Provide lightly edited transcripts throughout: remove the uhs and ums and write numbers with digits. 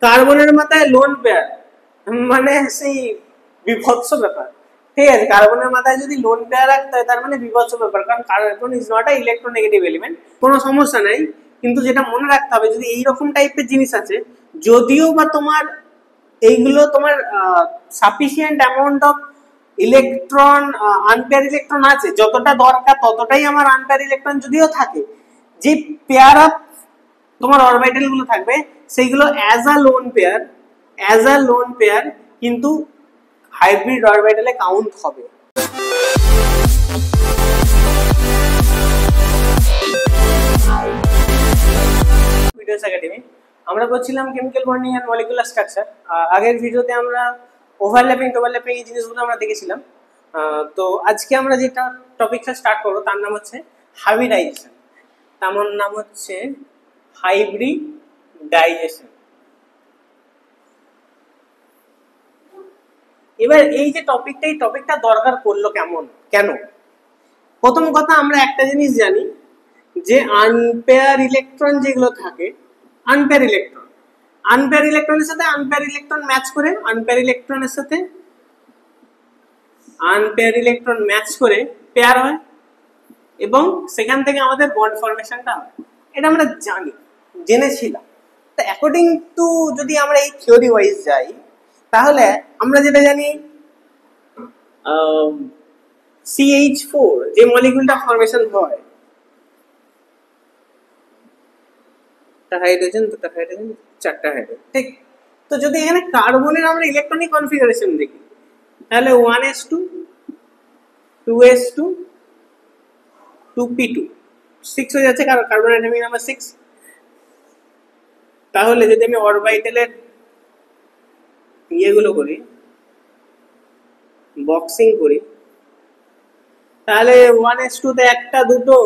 কার্বনের মাথায় lone pair, মানে সেই বিভৎস ব্যাপার। ঠিক আছে, কার্বনের মাথায় যদি লোন পেয়ার রাখতে হয় তার মানে বিভৎস ব্যাপার, কারণ carbon is not a electronegative element. কোনো সমস্যা নাই, কিন্তু যেটা মনে রাখতে হবে, যদি এইরকম টাইপের জিনিস আছে, যদিও বা তোমার এইগুলো তোমার sufficient amount of electron, unpair electron আছে, যতটা দরকার ততটাই আমার আনপেয়ার ইলেকট্রন যদিও থাকে, যে পেয়ার আপ তোমার অরবিটাল গুলো থাকবে সেইগুলো অ্যাজ আ লোন পেয়ার কিন্তু হাইব্রিড অরবিটালে কাউন্ট হবে। ভিডিওস একাডেমি আমরা করছিলাম chemical bonding and molecular structure. আগের ভিডিওতে আমরা ওভারল্যাপিং এই জিনিসগুলো আমরা দেখেছিলাম। তো আজকে আমরা যেটা টপিকটা স্টার্ট করবো তার নাম হচ্ছে হাইব্রিডাইজেশন। তার নাম হচ্ছে হাইব্রিডাইজেশন। এবার এই যে টপিকটা দরকার পড়লো কেন? প্রথম কথা, আমরা একটা জিনিস জানি যে আনপেয়ার ইলেকট্রন যেগুলো থাকে, আনপেয়ার ইলেকট্রনের সাথে আনপেয়ার ইলেকট্রন ম্যাচ করে, আনপেয়ার ইলেকট্রন ম্যাচ করে পেয়ার হয় এবং সেখান থেকে আমাদের বন্ড ফরমেশনটা হয়। এটা আমরা জেনেছিলাম। তো অ্যাকর্ডিং টু যদি আমরা এই থিওরি ওয়াইজ যাই, তাহলে আমরা যেটা জানি CH4 যে মলিকিউলটা ফরমেশন হয়, একটা হাইড্রোজেন, দুটো হাইড্রোজেন, চারটা হাইড্রোজেন, ঠিক? তো যদি এখানে কার্বনের আমরা ইলেকট্রনিক কনফিগারেশন দেখি, তাহলে 1s2 2s2 2p2 6 হয়ে যাচ্ছে, কারণ কার্বন অ্যাটমিক নাম্বার 6। তাহলে যদি আমি অরবিটালের ইয়েগুলো করি, বক্সিং করি, তাহলে 1s2 তে একটা দুটো,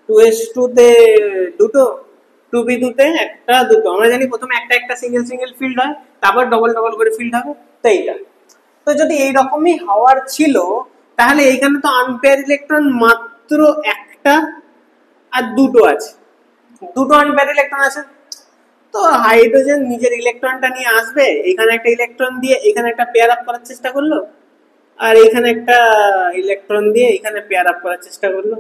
2s2 তে দুটো, 2p2 তে একটা দুটো। আমরা জানি প্রথমে একটা সিঙ্গেল ফিল্ড হয়, তারপর ডবল করে ফিল্ড হবে। তো এইটা, তো যদি এইরকমই হওয়ার ছিল, তাহলে এইখানে তো আনপেয়ার ইলেকট্রন মাত্র একটা আর দুটো আছে, দুটো আনপেয়ার ইলেকট্রন আছে। তো হাইড্রোজেন নিজের ইলেকট্রনটা নিয়ে আসবে, এখানে একটা ইলেকট্রন দিয়ে এখানে একটা পেয়ার আপ করার চেষ্টা করলো, আর এখানে একটা ইলেকট্রন দিয়ে এখানে পেয়ার আপ করার চেষ্টা করলো।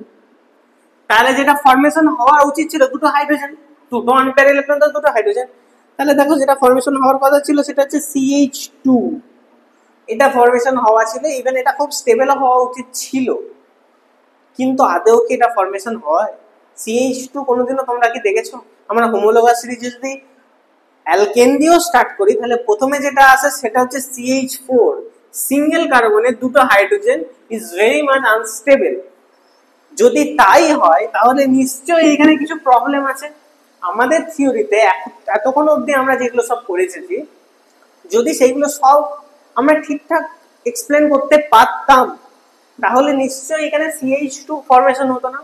তাহলে যেটা ফরমেশন হওয়া উচিত ছিল দুটো হাইড্রোজেন, দুটো আনপেয়ার ইলেকট্রন তো দুটো হাইড্রোজেন। তাহলে দেখো যেটা ফরমেশন হওয়ার কথা ছিল সেটা হচ্ছে CH2, এটা ফরমেশন হওয়া ছিল। ইভেন এটা খুব স্টেবল হওয়া উচিত ছিল, কিন্তু আদৌ কি এটা ফরমেশন হয়? CH2 কোনোদিনও তোমরা কি দেখেছো? আমরা হোমোলোগাস সিরিজে যদি অ্যালকেন দিয়েও স্টার্ট করি, তাহলে প্রথমে যেটা আসে সেটা হচ্ছে CH4, সিঙ্গেল কার্বনের দুটো hydrogen, is very much unstable. যদি তাই হয় তাহলে নিশ্চয়ই এখানে কিছু প্রবলেম আছে। আমাদের থিওরিতে এতক্ষণ অবধি আমরা যেগুলো সব করেছি, যদি সেইগুলো সব আমরা ঠিকঠাক এক্সপ্লেন করতে পারতাম, তাহলে নিশ্চয়ই এখানে CH2 ফরমেশন হতো না।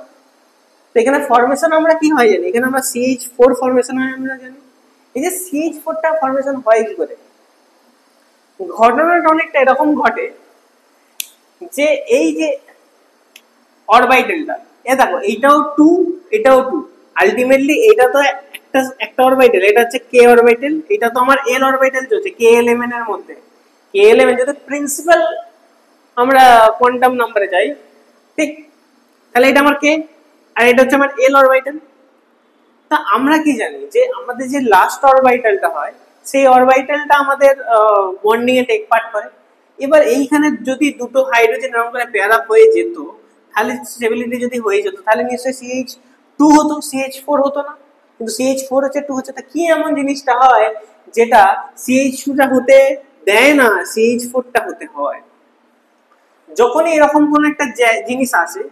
তো এখানে ফরমেশন আমরা কি হয় জানি, এখানে আমরা CH4 ফরমেশন হয় আমরা জানি। এই যে CH4টা ফরমেশন হয় কি করে, ঘটনাটা অনেকটা এরকম ঘটে যে এই যে অরবিটালটা, দেখো এইটাও 2, এটাও 2, আলটিমেটলি এটা তো একটা অরবিটাল, এটা হচ্ছে k অরবিটাল, এটা তো আমার l অরবিটাল চলছে k এলিমেন্ট এর মধ্যে। k এলিমেন্ট যদি প্রিন্সিপাল আমরা কোয়ান্টাম নাম্বারে যাই, ঠিক, তাহলে এটা আমার k আর এটা হচ্ছে আমার l অরবিটাল। তা আমরা কি জানি যে আমাদের যে লাস্ট অরবিটালটা হয়, সেই অরবিটালটা আমাদের বন্ডিং এ টেক পার্ট করে। এবার এইখানে যদি দুটো হাইড্রোজেন এরকম করে পেয়ার আপ হয়ে যেত, তাহলে স্টেবিলিটি যদি হয়ে যেত, তাহলে নিশ্চয়ই CH2 হতো, CH4 হতো না। কিন্তু CH4 হচ্ছে 2 হচ্ছে, তা কি এমন জিনিসটা হয় যেটা CH2টা হতে দেয় না, CH4টা হতে হয়? যখনই এরকম কোন একটা জিনিস আসে,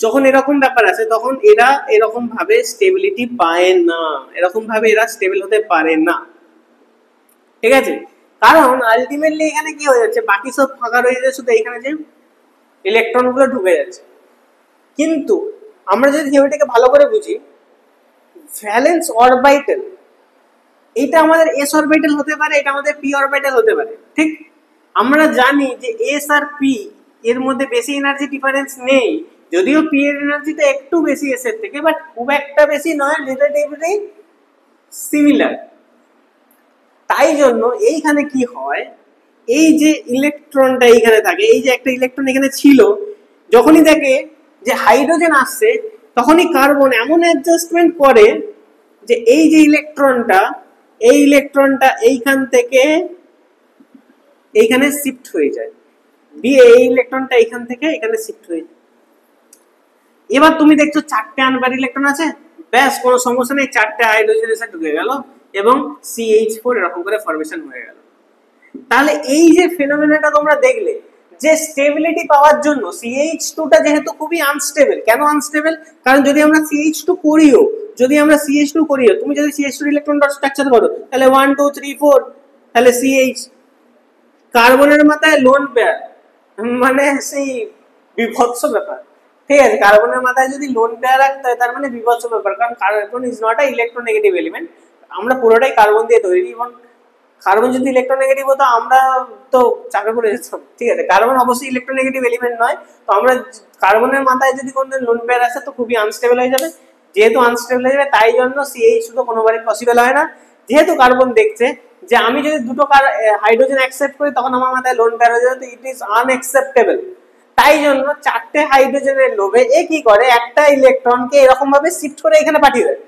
যখন এরকম ব্যাপার আছে, তখন এরা এরকম ভাবে স্টেবিলিটি পায় না, এরকম ভাবে এরা স্টেবল হতে পারে না, ঠিক আছে? কারণ আলটিমেটলি এখানে কি হয়ে যাচ্ছে, বাকি সব ফাঁকা রয়ে যাচ্ছে, শুধু এখানে যে ইলেকট্রন গুলো ঢুকে যাচ্ছে। কিন্তু আমরা যদি থিওরিটাকে ভালো করে বুঝি, ভ্যালেন্স অরবিটাল এটা আমাদের s অরবিটাল হতে পারে, এটা আমাদের p অরবিটাল হতে পারে, ঠিক? আমরা জানি যে s আর p এর মধ্যে বেশি এনার্জি ডিফারেন্স নেই, যদিও p এর এনার্জিটা একটু বেশি s এর থেকে, বাট খুব একটা বেশি নয়, রিলেটিভলি সিমিলার। তাই জন্য এইখানে কি হয়, এই যে ইলেকট্রনটা এইখানে থাকে, এই যে একটা ইলেকট্রন এখানে ছিল, যখনই দেখে যে হাইড্রোজেন আসছে তখনই কার্বন এমন অ্যাডজাস্টমেন্ট করে যে এই যে ইলেকট্রনটা এইখান থেকে এইখানে শিফট হয়ে যায়, দিয়ে এই ইলেকট্রনটা এইখান থেকে এখানে শিফট হয়ে যায়। এবার তুমি দেখছো 4টে আনপ্যার ইলেকট্রন আছে, ব্যাস কোনো সমস্যা নেই, 4টে হাইড্রোজেন এসে ঢুকে গেল এবং CH4 এরকম করে ফরমেশন হয়ে গেল। তাহলে এই যে ফেনোমেনাটা তোমরা দেখলে, যে স্টেবিলিটি পাওয়ার জন্য CH2টা যেহেতু খুবই আনস্টেবল, কেন আনস্টেবল, কারণ যদি আমরা CH2 করিও, তুমি যদি CH2 ইলেকট্রন ডট স্ট্রাকচার করো তাহলে 1 2 3 4, তাহলে CH, কার্বনের মাথায় লোন পেয়ার, মানে সেই বিভৎস ব্যাপার। ঠিক আছে, কার্বনের মাথায় যদি লোন পেয়ার রাখতে হয় তার মানে বিভৎস ব্যাপার, কারণ carbon is not a electronegative element, আমরা পুরোটাই কার্বন দিয়ে তৈরি, এবং কার্বন যদি ইলেকট্রোনেগেটিভ হতো আমরা তো চাপে পড়ে যেতাম। ঠিক আছে, কার্বন অবশ্যই ইলেকট্রোনেগেটিভ এলিমেন্ট নয়, তো আমরা কার্বনের মাথায় যদি কোনো লোন পেয়ার আসে তো খুবই আনস্টেবল হয়ে যাবে, যেহেতু আনস্টেবল হয়ে যাবে তাই জন্য CH শুধু কোনোবারই পসিবল হয় না। যেহেতু কার্বন দেখছে যে আমি যদি দুটো হাইড্রোজেন অ্যাকসেপ্ট করি তখন আমার মাথায় লোন পেয়ার হয়ে যাবে, তো ইট ইজ আনএক্সেপ্টেবল। তাই জন্য 4টে হাইড্রোজেনের লোভে এ কি করে, একটা ইলেকট্রনকে এরকম ভাবে শিফট করে এখানে পাঠিয়ে দেয়।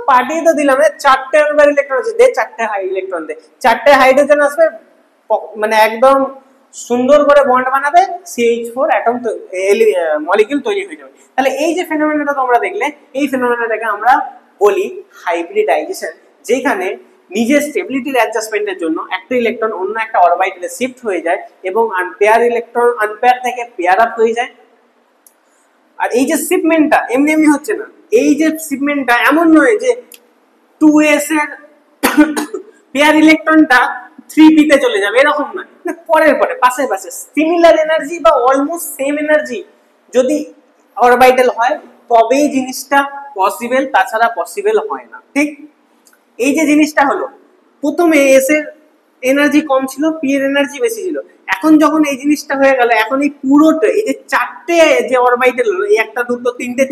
পাঠিয়ে তো দিলাম, 4টে আনপ্যার ইলেকট্রন আছে, 4টে ইলেকট্রন দে, 4টে হাইড্রোজেন আসবে, মানে একদম সুন্দর করে বন্ড বানাবে, CH4 অ্যাটম মলিকিউল তৈরি হয়ে যাবে। তাহলে এই যে ফেনোমেনাটা তোমরা দেখলে, এই ফেনোমেনাটাকে আমরা বলি হাইব্রিডাইজেশন, যেখানে নিজের স্টেবিলিটির অ্যাডজাস্টমেন্টের জন্য একটা ইলেকট্রন অন্য একটা অরবিটালে শিফট হয়ে যায় এবং আনপেয়ার থেকে পেয়ার আপ হয়ে যায়। আর এই যে শিপমেন্টটা এমনি এমনি হচ্ছে না, এই যে শিপমেন্টটা এমন নয় যে 2s এর পেয়ার ইলেকট্রনটা 3p তে চলে যাবে, এরকম নয়, পরে পাশে সিমিলার এনার্জি বা অলমোস্ট সেম এনার্জি যদি অরবিটাল হয় তবেই জিনিসটা পসিবল, তাছাড়া পসিবল হয় না। ঠিক এই যে জিনিসটা হলো, প্রথমে s এর এনার্জি কম ছিল, p এর এনার্জি বেশি ছিল, এখন যখন এই জিনিসটা হয়ে গেল, এখন এই পুরোটা এই যে 4টে যে অরবিটাল হলো, এই একটা দুটো তিনটে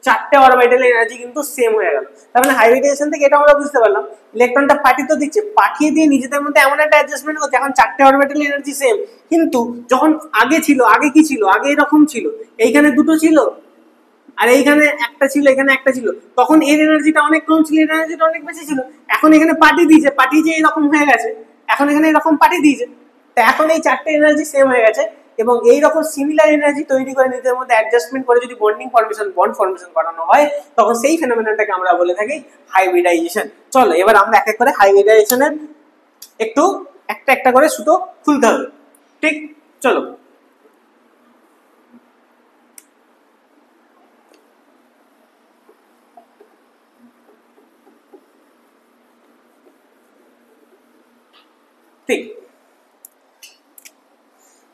চারটে অরবিটালের এনার্জি কিন্তু সেম হয়ে গেল। তার মানে হাইব্রিডাইজেশন থেকে এটা আমরা বুঝতে পারলাম, ইলেকট্রনটা পাঠিয়ে তো দিচ্ছে, পাঠিয়ে দিয়ে নিজেদের মধ্যে এমন একটা অ্যাডজাস্টমেন্ট করছে, এখন 4টে অরবিটালের এনার্জি সেম, কিন্তু যখন আগে কি ছিল, আগে এরকম ছিল, এইখানে দুটো ছিল আর এইখানে একটা ছিল, এখানে একটা ছিল, তখন এর এনার্জিটা অনেক কম ছিল, এর এনার্জিটা অনেক বেশি ছিল, এখন এখানে পাঠিয়ে এরকম হয়ে গেছে, এখন এখানে এরকম পাঠিয়ে দিয়েছে, তো এখন এই 4টে এনার্জি সেম হয়ে গেছে, এবং এই রকম সিমিলার এনার্জি তৈরি করে নিজেদের মধ্যে অ্যাডজাস্টমেন্ট করে যদি বন্ড ফর্মেশন করানো হয়, তখন সেই ফেনোমেননটাকে আমরা বলে থাকি হাইব্রিডাইজেশন। চলো এবার আমরা এক এক করে হাইব্রিডাইজেশনের একটু একটা করে সুতো খুলতে হবে। ঠিক, চলো। ঠিক,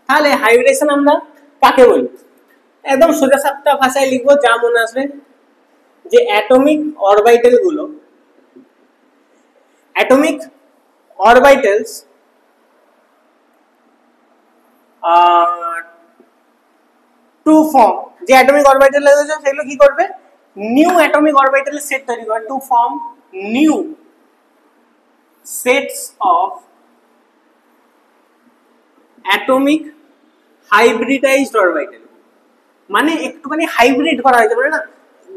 তাহলে হাইব্রিডেশন আমরা কাকে বলি, একদম সোজা সাপটা ভাষায় লিখবো, যা মনে আসবে, যে অ্যাটমিক অরবিটালস টু ফর্ম, যে অ্যাটমিক অরবিটাল রয়েছে সেগুলো কি করবে, নিউ অ্যাটমিক অরবিটালের সেট তৈরি করে, to form new sets of atomic hybridized orbital. মানে একটুখানি হাইব্রিড করা হয়েছে, মানে না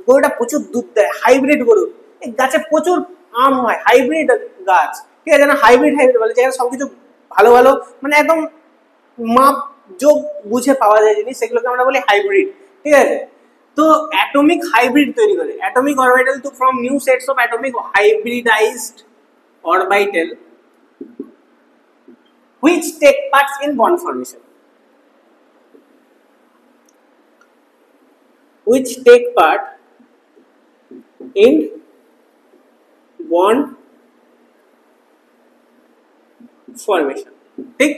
গরুটা প্রচুর দুধ দেয়, হাইব্রিড গরু, গাছে প্রচুর আম হয়, হাইব্রিড গাছ, ঠিক আছে না, হাইব্রিড বলে, যেখানে সবকিছু ভালো মানে একদম মাপ যোগ বুঝে পাওয়া যায় জিনিস, সেগুলোকে আমরা বলি হাইব্রিড। ঠিক আছে, তো অ্যাটমিক হাইব্রিড তৈরি করে, atomic orbital to form new sets of atomic hybridized orbital which take parts in bond formation, which take part in bond formation। ঠিক,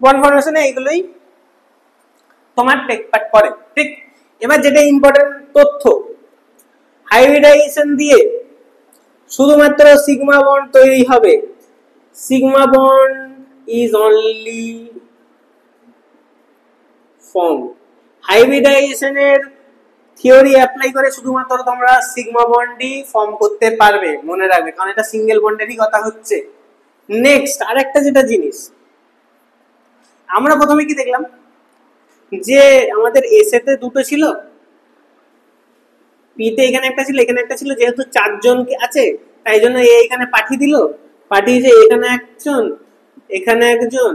বন্ড ফর্মেশনে এইগুলোই তোমার টেক পার্ট করে। ঠিক, এবার যেটা ইম্পর্টেন্ট তথ্য, হাইব্রিডাইজেশন দিয়ে শুধুমাত্র সিগমা বন্ড তৈরি হবে, sigma bond is only form। হাইব্রিডাইজেশনের থিওরি অ্যাপ্লাই করে শুধুমাত্র তোমরা সিগমা বন্ডই ফর্ম করতে পারবে, মনে রাখবে, কারণ এটা সিঙ্গেল বন্ডেরই কথা হচ্ছে। নেক্সট আরেকটা যেটা জিনিস, আমরা প্রথমে কি দেখলাম যে আমাদের এসেতে দুটো ছিল, পিতে এখানে একটা ছিল, এখানে একটা ছিল, যেহেতু চারজন আছে তাই জন্য এখানে পাঠিয়ে দিল, পাঠিয়েছে এখানে একজন, এখানে একজন,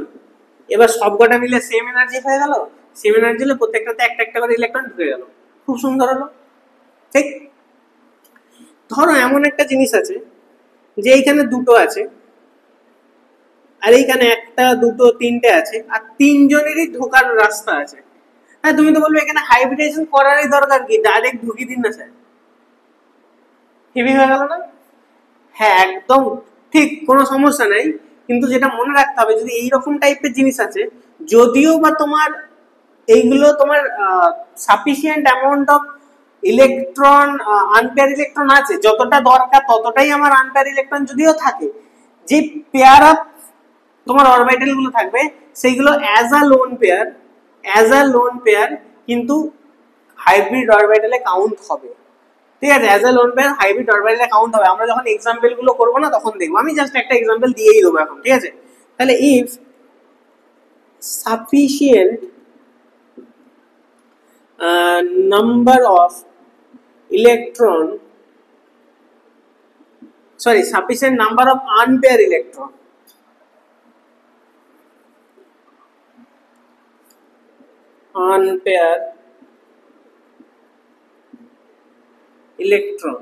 এবার সবকটা মিলে সেম এনার্জি হয়ে গেল, সেম এনার্জি হলে প্রত্যেকটাতে একটা একটা করে ইলেকট্রন ঢুকে গেল, খুব সুন্দর হলো। ঠিক, ধরো এমন একটা জিনিস আছে যে এইখানে দুটো আছে, আর এইখানে একটা দুটো তিনটে আছে, আর তিনজনেরই ঢোকার রাস্তা আছে। হ্যাঁ, তুমি তো বলবে এখানে হাইব্রিডেশন করারই দরকার কি, ডাইরেক্ট ঢুকিয়ে দিন না স্যার, হেভি হয়ে গেল না? হ্যাঁ একদম ঠিক, কোনো সমস্যা নাই, কিন্তু যেটা মনে রাখতে হবে যদি এইরকম টাইপের জিনিস আছে, যদিও বা তোমার এইগুলো তোমার sufficient amount of electron, unpair electron আছে, যতটা দরকার ততটাই আমার আনপেয়ার ইলেকট্রন যদিও থাকে, যে পেয়ার আপ তোমার অরবিটাল গুলো থাকবে সেইগুলো অ্যাজ আ লোন পেয়ার কিন্তু হাইব্রিড অরবিটালে কাউন্ট হবে। ঠিক আছে, as a lone pair hybrid অরবিটালে কাউন্ট হবে। আমরা যখন এক্সাম্পল গুলো করবো না তখন দেখবো, আমি জাস্ট একটা এক্সাম্পল দিয়েই দেবো এখন। ঠিক আছে, তাহলে if sufficient number of electron, sorry, sufficient number of unpaired electron, unpaired electron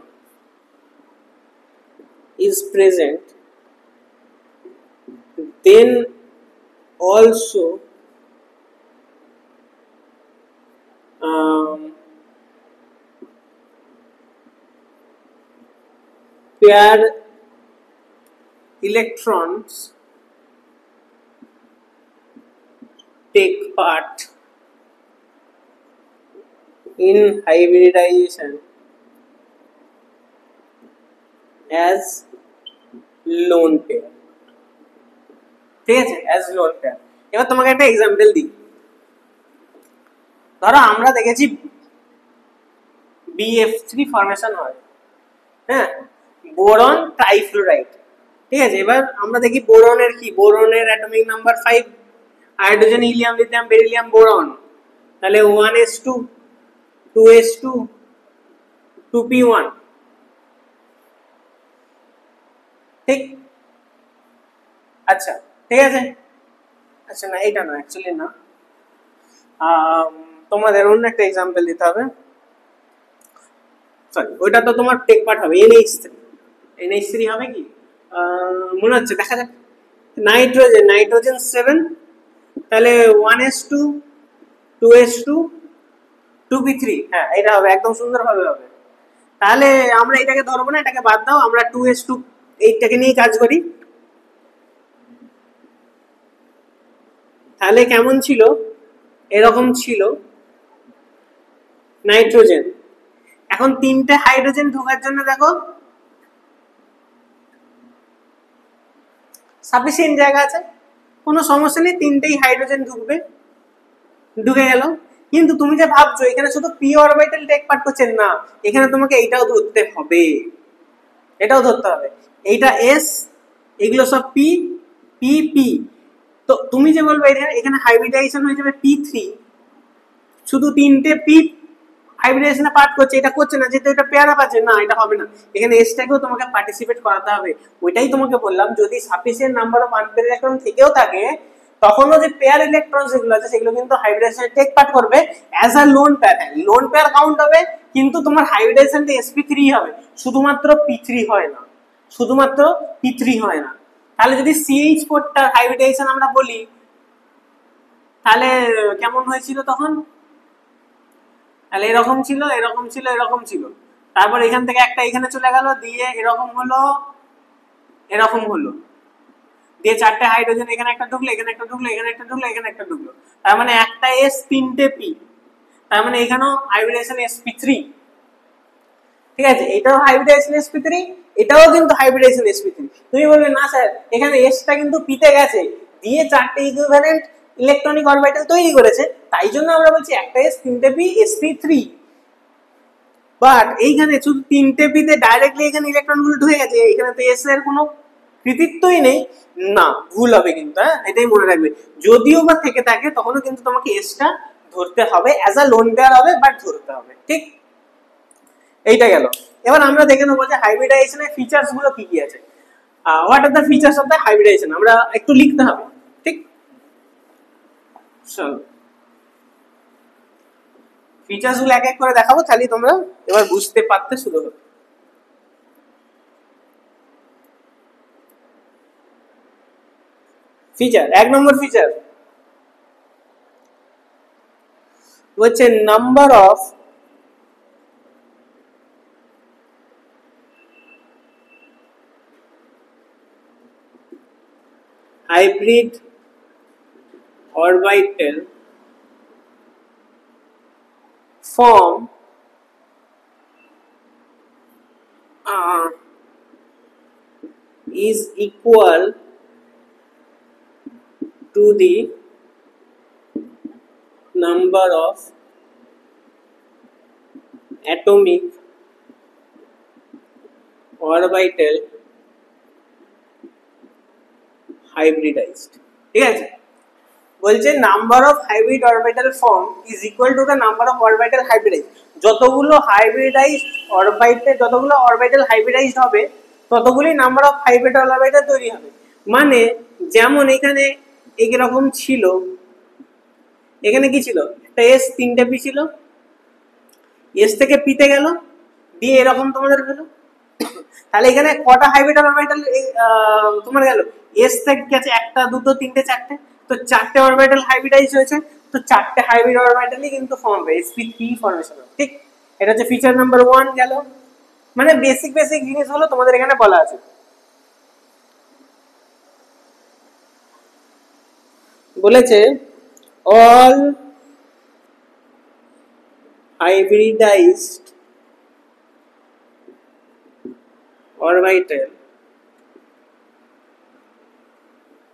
is present, then also pair electrons take part in hybridization as lone pair. ঠিক আছে, as lone pair। এবার তোমাকে একটা এক্সাম্পল দিই, ধরো আমরা দেখেছি BF3 ফরমেশন হয়, হ্যাঁ, বোরন ট্রাইফ্লোরাইড। ঠিক আছে, এবার আমরা দেখি বোরনের কি, বোরনের atomic number 5, hydrogen helium lithium beryllium boron, তাহলে 1s2 2s2 2p1। ঠিক, আচ্ছা ঠিক আছে, আচ্ছা না এটা না, অ্যাকচুয়ালি না, তোমাদের অন্য একটা এক্সাম্পল দিতে হবে, সরি ওইটা তো তোমার টেক পার্ট হবে, NH3 হবে কি মনে হচ্ছে, দেখা যাক, নাইট্রোজেন 7, তাহলে 1s2 2s2 2p3, হ্যাঁ এটা হবে, একদম সুন্দরভাবে হবে। তাহলে আমরা এটাকে ধরবো না, এটাকে বাদ দাও, আমরা 2s2 এইটাকে নিয়ে কাজ করি। তাহলে কেমন ছিল, এরকম ছিল নাইট্রোজেন। এখন তিনটে হাইড্রোজেন ঢোকার জন্য দেখো সাফিসিয়েন্ট জায়গা আছে, কোনো সমস্যা নেই, তিনটেই হাইড্রোজেন ঢুকবে, ঢুকে গেল। কিন্তু তুমি যে ভাবছো এখানে শুধু পি অরবিটাল টেক পার্ট করছে না, এখানে তোমাকে এইটাও ধরতে হবে, এটাও ধরতে হবে, এইটা এস, এগুলো সব পি পি পি। তো তুমি যে বলবে এখানে হাইব্রিডাইজেশন হয়ে যাবে P3, শুধু তিনটে পি হাইব্রিডাইজেশনে পার্ট করছে, এটা করছে না, যেহেতু এটা পেয়ার আপ আছে, না এটা হবে না, এখানে এসটাকেও তোমাকে পার্টিসিপেট করাতে হবে। ওইটাই তোমাকে বললাম, যদি sufficient number of unpair electron থেকেও থাকে, তখনও যে পেয়ার ইলেকট্রন যেগুলো আছে সেগুলো কিন্তু হাইব্রিডাইজেশনে টেক পার্ট করবে as a lone pair. Lone pair count হবে, কিন্তু তোমার হাইব্রিডাইজেশনটা sp3 হবে, শুধুমাত্র p3 হয় না, শুধুমাত্র p3 হয় না। তাহলে যদি CH4 টার হাইব্রিডাইজেশন আমরা বলি, তাহলে কেমন হয়েছিল তখন, তাহলে এরকম ছিল, এরকম ছিল, এরকম ছিল, তারপর এখান থেকে একটা এখানে চলে গেল, দিয়ে এরকম হলো, এরকম হলো, দিয়ে চারটে হাইড্রোজেন এখানে একটা ঢুকলো, এখানে একটা ঢুকলো, এখানে একটা ঢুকলো, এখানে একটা ঢুকলো, তার মানে একটা এস তিনটে পি, তার মানে এখানেও হাইব্রিডেশন sp3। ঠিক আছে, এটাও হাইব্রিডেশন sp3, এটাও কিন্তু হাইব্রিডেশন sp3। তুমি বলবে না স্যার এখানে এসটা কিন্তু পিতে গেছে, দিয়ে চারটে ইকুইভ্যালেন্ট ইলেকট্রনিক অরবিটাল তৈরি করেছে, তাই জন্য আমরা বলছি একটা এস তিনটে পি sp3। বাট এইখানে শুধু তিনটে পিতে ডাইরেক্টলি এখানে ইলেকট্রন গুলো ঢুকে গেছে, এখানে তো এস এর কোনো কৃতিত্বই নেই না, ভুল হবে কিন্তু, হ্যাঁ এটাই মনে রাখবে। যদিও বা থেকে থাকে তখনও কিন্তু তোমাকে এসটা ধরতে হবে, অ্যাজ আ লোন পেয়ার হবে, বাট ধরতে হবে, ঠিক। এইটা গেল। এবার আমরা দেখে নেবো যে হাইব্রিডাইজেশনের ফিচার্স গুলো কি কি আছে। What are the features of the hybridization, আমরা একটু লিখতে হবে, ঠিক। চলো ফিচার্স গুলো এক এক করে দেখাবো, তাহলে তোমরা এবার বুঝতে পারতে শুরু হবে। ফিচার, 1 নম্বর ফিচার হচ্ছে number of hybrid orbital form is equal to the number of atomic orbital hybridized, ঠিক আছে। বলছে number of hybrid orbital form is equal to the number of orbital hybridise. যতগুলো হাইব্রিডাইজড অরবিটাল, যতগুলো orbital hybridised হবে ততগুলোই number of hybrid orbital তৈরি হবে। মানে যেমন এখানে এইরকম ছিল, এখানে কি ছিল, একটা এস 3টে পি ছিল, এস থেকে পিতে গেল, দিয়ে এরকম তোমাদের হলো। তাহলে এখানে কটা হাইব্রিড অরবিটাল তোমার গেল, এস থেকে গেছে 1টা 2টো 3টে 4টে, তো 4টে অরবিটাল হাইব্রিডাইজ হয়েছে, তো 4টে হাইব্রিড অরবিটালই কিন্তু ফর্ম হবে, sp3 ফর্মেশন, ঠিক। এটা হচ্ছে ফিচার নাম্বার 1 গেল। মানে বেসিক বেসিক জিনিস হলো তোমাদের এখানে বলা আছে। বলেছে all hybridized orbital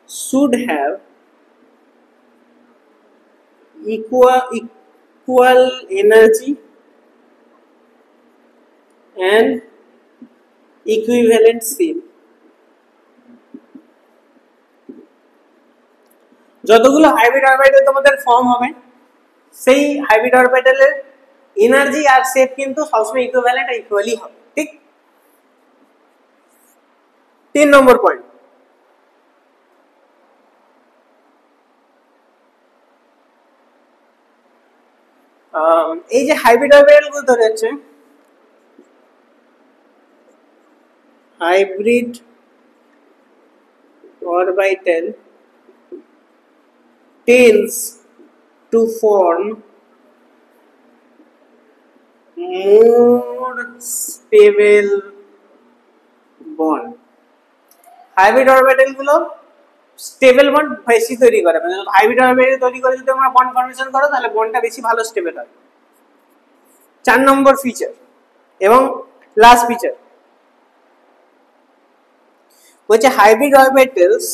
should have equal energy and equivalent speed। যতগুলো হাইব্রিড অরবিটাল তোমাদের ফর্ম হবে সেই হাইব্রিড অরবিটালের এনার্জি আর শেপ কিন্তু সবসময় ইকুইভ্যালেন্ট আর ইকুয়ালি হবে, ঠিক। 3 নম্বর পয়েন্ট, এই যে হাইব্রিড অরবিটাল গুলো ধরে আছে, hybrid orbital tends to form more stable bond। Hybrid orbital গুলো স্টেবল বন্ড বেশি তৈরি করে, মানে হাইব্রিড অরবিটাল তৈরি করে যদি তোমরা বন্ড ফর্মেশন করো তাহলে বন্ডটা বেশি ভালো স্টেবল হয়। 4 নম্বর ফিচার এবং লাস্ট ফিচার হচ্ছে hybrid orbitals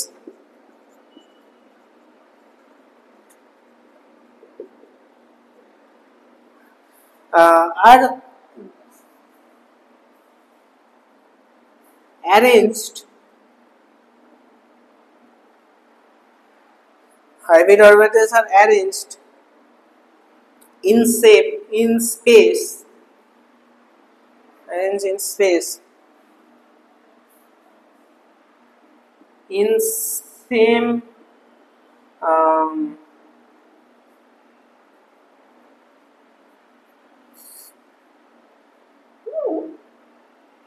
are arranged, hybrid orbitals are arranged in shape in space, arranged in space in same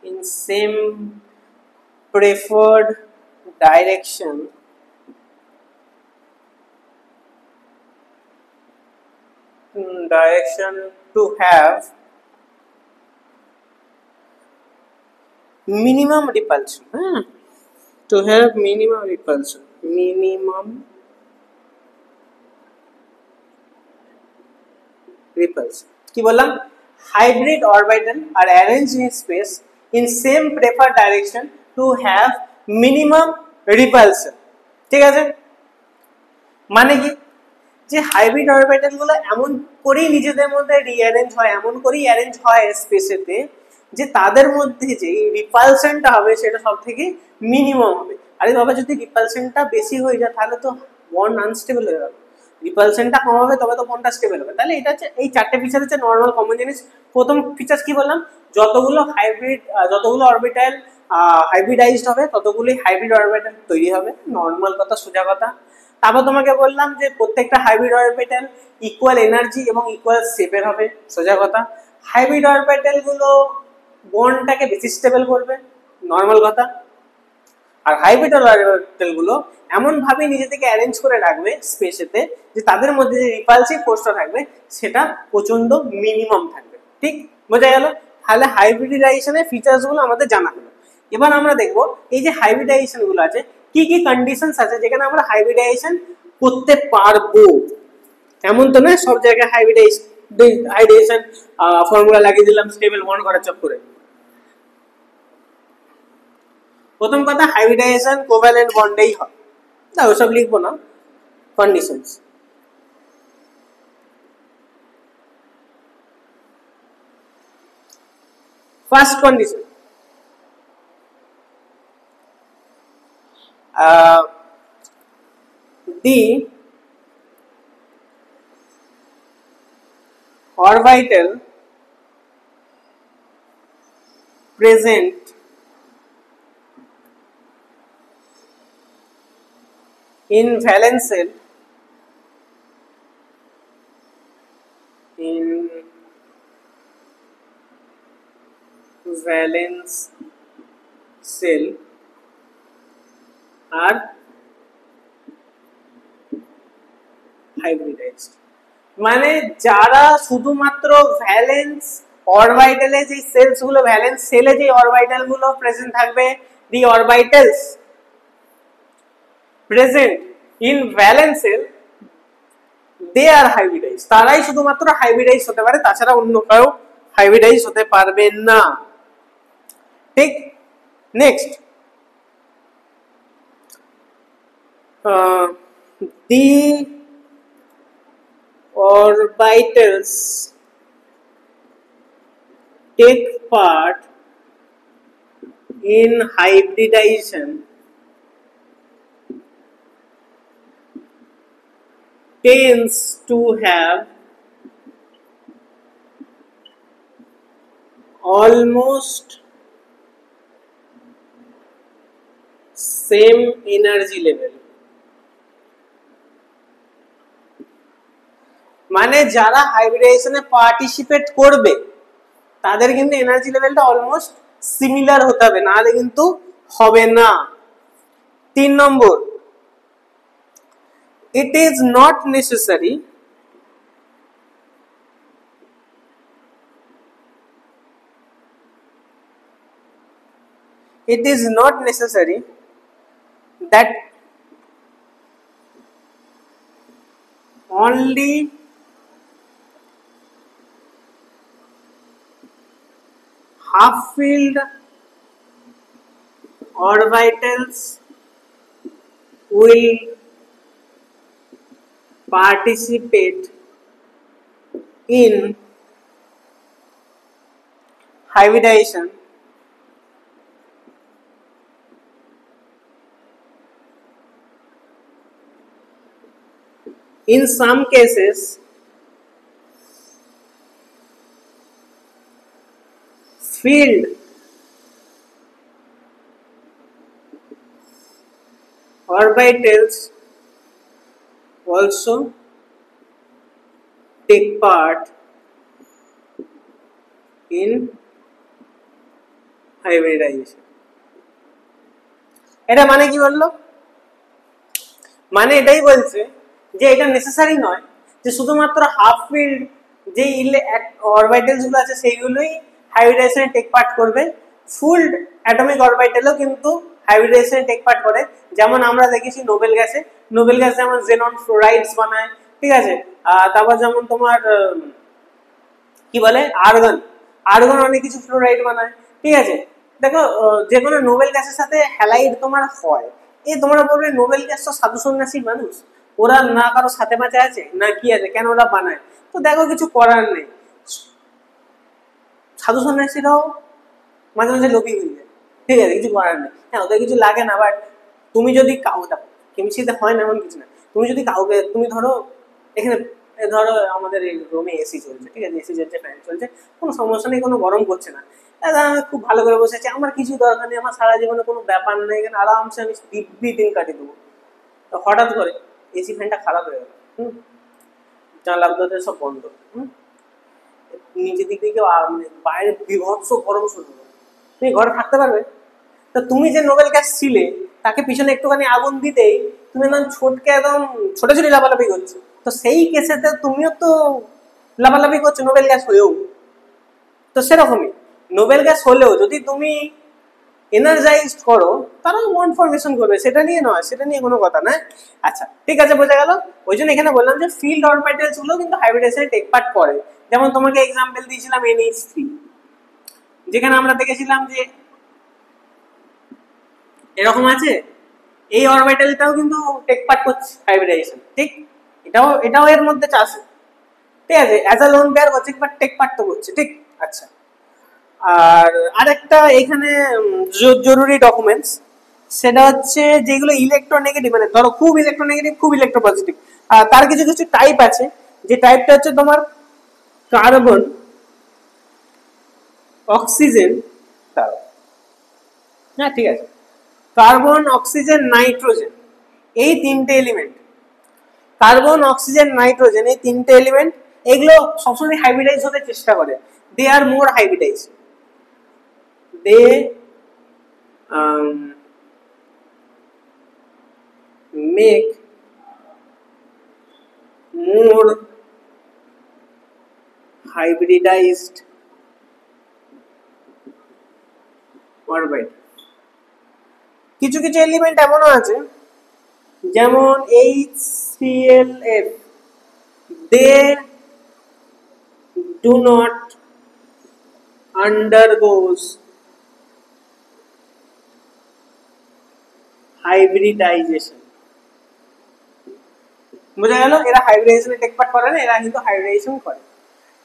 in same preferred direction to have minimum repulsion, to have minimum repulsion, কি বললাম, hybrid orbital are arranged in space in same preferred direction to have minimum repulsion, ঠিক আছে। মানে কি, যে hybrid orbital গুলো এমন করেই নিজেদের মধ্যে রিঅ্যারেঞ্জ হয়, এমন করেই অ্যারেঞ্জ হয় স্পেসেতে যে তাদের মধ্যে যে রিপালশনটা হবে সেটা সব থেকে মিনিমাম হবে। আরে বাবা, যদি রিপালশনটা বেশি হয়ে যায় তাহলে তো বন্ড আনস্টেবল হয়ে যাবে, রিপালশনটা কম হবে তবে তো বন্ডটা স্টেবল হবে। তাহলে এটা হচ্ছে এই চারটে ফিচার হচ্ছে নর্মাল কমন জিনিস। প্রথম ফিচার কি বললাম, যতগুলো হাইব্রিড যতগুলো অরবিটাল হাইব্রিডাইজড হবে ততগুলোই হাইব্রিড অরবিটাল তৈরি হবে, নর্মাল কথা, সোজা কথা। তারপর তোমাকে বললাম যে প্রত্যেকটা হাইব্রিড অরবিটাল ইকুয়াল এনার্জি এবং ইকুয়াল শেপের হবে, সোজা কথা। হাইব্রিড অরবিটাল গুলো বন্ডটাকে বেশি স্টেবল করবে, নর্মাল কথা। আর হাইব্রিড অরবিটাল গুলো এমন ভাবে নিজে থেকে অ্যারেঞ্জ করে রাখবে স্পেসেতে যে তাদের মধ্যে যে রিপালসিভ ফোর্সটা থাকবে সেটা প্রচন্ড মিনিমাম থাকবে। ঠিক বোঝা গেল? তাহলে হাইব্রিডাইজেশনের ফিচার্স গুলো আমাদের জানা হলো। এবার আমরা দেখবো এই যে হাইব্রিডাইজেশন গুলো আছে কি কি কন্ডিশনস আছে যেখানে আমরা হাইব্রিডাইজেশন করতে পারবো। এমন তো নয় সব জায়গায় হাইব্রিডাইজেশন ফর্মুলা লাগিয়ে দিলাম স্টেবল বন্ড করার চক্করে। প্রথম কথা, হাইব্রিডাইজেশন কোভ্যালেন্ট বন্ডেই হয়, না ওসব লিখবো না। Conditions, first condition, the orbital present in valence shell are hybridized। মানে যারা শুধুমাত্র ভ্যালেন্স অরবিটালে যে সেলস গুলো, ভ্যালেন্স সেলে যে অরবিটাল গুলো প্রেজেন্ট থাকবে, the orbitals present in valence shell they are hybridise, তারাই শুধুমাত্র হাইব্রিডাইজ হতে পারে, তাছাড়া অন্য কেউ হাইব্রিডাইজ হতে পারবে না। ঠিক, next, the orbitals take part in hybridization tends to have almost same energy level। মানে যারা হাইব্রিডাইজেশনে পার্টিসিপেট করবে তাদের কিন্তু এনার্জি লেভেলটা অলমোস্ট সিমিলার হতে হবে, নাহলে কিন্তু হবে না। 3 নম্বর, it is not necessary that only half-filled orbitals will participate in hybridization in some cases filled orbitals also take part in hybridization। এটা মানে কি বললো? মানে এটাই বলছে যে এটা নেসেসারি নয় যে শুধুমাত্র হাফ ফিল্ড যে অরবিটালস গুলো আছে সেইগুলোই হাইব্রিডাইজেশনে টেক পার্ট করবে, ফুলড অ্যাটমিক অরবিটালও কিন্তু হাইব্রিডাইজেশনে টেক পার্ট করে। যেমন আমরা দেখেছি নোবেল গ্যাসে যেমন জেনন ফ্লোরাইডস বানায়, ঠিক আছে। তারপর যেমন তোমার কি বলে আর্গন অনেক কিছু ফ্লোরাইড বানায়, ঠিক আছে। দেখো যে কোনো নোবেল গ্যাসের সাথে হ্যালাইড তোমার হয়, তোমরা বলবে নোবেল গ্যাস তো সাধু সন্ন্যাসী মানুষ, ওরা না কারো সাথে মাঝে আছে না কি আছে, কেন ওরা বানায়? তো দেখো কিছু করার নেই, সাধু সন্ন্যাসীরাও মাঝে মাঝে লোভী হয়ে যায়, ঠিক আছে, কিছু করার নেই। হ্যাঁ, ওদের কিছু লাগে না, বাট তুমি যদি কেমিস্ট্রিতে হয় না এমন কিছু না, তুমি যদি কাউকে, তুমি ধরো এখানে ধরো আমাদের এই রুমে এসি চলছে, ঠিক আছে, এসি চলছে, ফ্যান চলছে, কোনো সমস্যা নেই, কোনো গরম করছে না, আমি খুব ভালো করে বসেছি, আমার কিছু দরকার নেই, আমার সারা জীবনে কোনো ব্যাপার নেই, এখানে আরামসে আমি দিব্যি দিন কাটিয়ে দেবো। তো হঠাৎ করে এসি ফ্যানটা খারাপ হয়ে গেল, জানলা দরজা সব বন্ধ, নিচের দিক থেকে বাইরে বিভৎস গরম শুরু হলো, তুমি ঘরে থাকতে পারবে? তো তুমি যে নোবেল গ্যাস ছিলে, তাকে পিছনে একটুখানি আগুন দিতেই তুমি একদম ছোটকে একদম ছোটাছুটি লাফালাফি করছো, তো সেই কেসেতে তুমিও তো লাফালাফি করছো নোবেল গ্যাস হয়েও। তো সেরকমই নোবেল গ্যাস হলেও যদি তুমি এনার্জাইজড করো, তারাও মন ফরমেশন করবে, সেটা নিয়ে নয়, সেটা নিয়ে কোনো কথা না। আচ্ছা ঠিক আছে, বোঝা গেল। ওই জন্য এখানে বললাম যে ফিল্ড অরবিটালস গুলো কিন্তু হাইব্রিডেশনে টেক পার্ট করে। যেমন তোমাকে এক্সাম্পল দিয়েছিলাম NH3, যেখানে আমরা দেখেছিলাম যে এরকম আছে, এই অরবিটালটাও কিন্তু টেক পার্ট করছে হাইব্রিডাইজেশন, ঠিক, এটাও এর মধ্যে আছে, ঠিক আছে, অ্যাজ আ লোন পেয়ার করছে, বাট টেক পার্ট তো করছে, ঠিক। আচ্ছা, আর আরেকটা এখানে জরুরি ডকুমেন্টস, সেটা হচ্ছে যেগুলো ইলেকট্রোনেগেটিভ, মানে ধরো খুব ইলেকট্রোনেগেটিভ, খুব ইলেকট্রোপজিটিভ, তার কিছু কিছু টাইপ আছে, যে টাইপটা হচ্ছে তোমার কার্বন, অক্সিজেন, হ্যাঁ ঠিক আছে, কার্বন, অক্সিজেন, নাইট্রোজেন, এই তিনটে এলিমেন্ট, কার্বন, অক্সিজেন, নাইট্রোজেন, এই তিনটে এলিমেন্ট, এগুলো সবসময় হাইব্রিডাইজ হতে চেষ্টা করে, দে আর মোর হাইব্রিডাইজ, দে make more hybridized orbit। কিছু কিছু এলিমেন্ট এমনও আছে যেমন HClF, they do not undergoes hybridization। বোঝা গেল, এরা হাইব্রিডাইজেশনে টেক পার্ট করে না, এরা কিন্তু হাইব্রিডাইজেশন করে,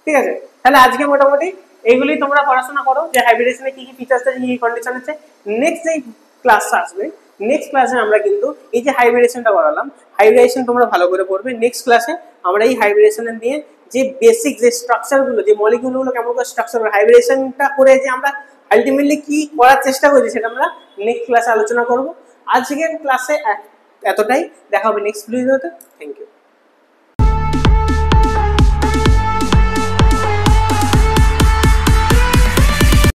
ঠিক আছে। তাহলে আজকে মোটামুটি এইগুলি তোমরা পড়াশোনা করো, যে হাইব্রিডেশনে কি কি ফিচার্স আছে, কি কি কন্ডিশন আছে। নেক্সট যেই ক্লাস আসবে, নেক্সট ক্লাসে আমরা কিন্তু এই যে হাইব্রিডেশনটা করালাম, হাইব্রিডেশন তোমরা ভালো করে পড়বে। নেক্সট ক্লাসে আমরা এই হাইব্রিডেশনের নিয়ে যে বেসিক যে স্ট্রাকচারগুলো, যে মলিকিউলগুলো কেমন করে স্ট্রাকচার, হাইব্রিডেশনটা করে যে আমরা আলটিমেটলি কি করার চেষ্টা করছি, সেটা আমরা নেক্সট ক্লাসে আলোচনা করব। আজকের ক্লাসে এতটাই, দেখা হবে নেক্সট ভিডিওতে। Thank you.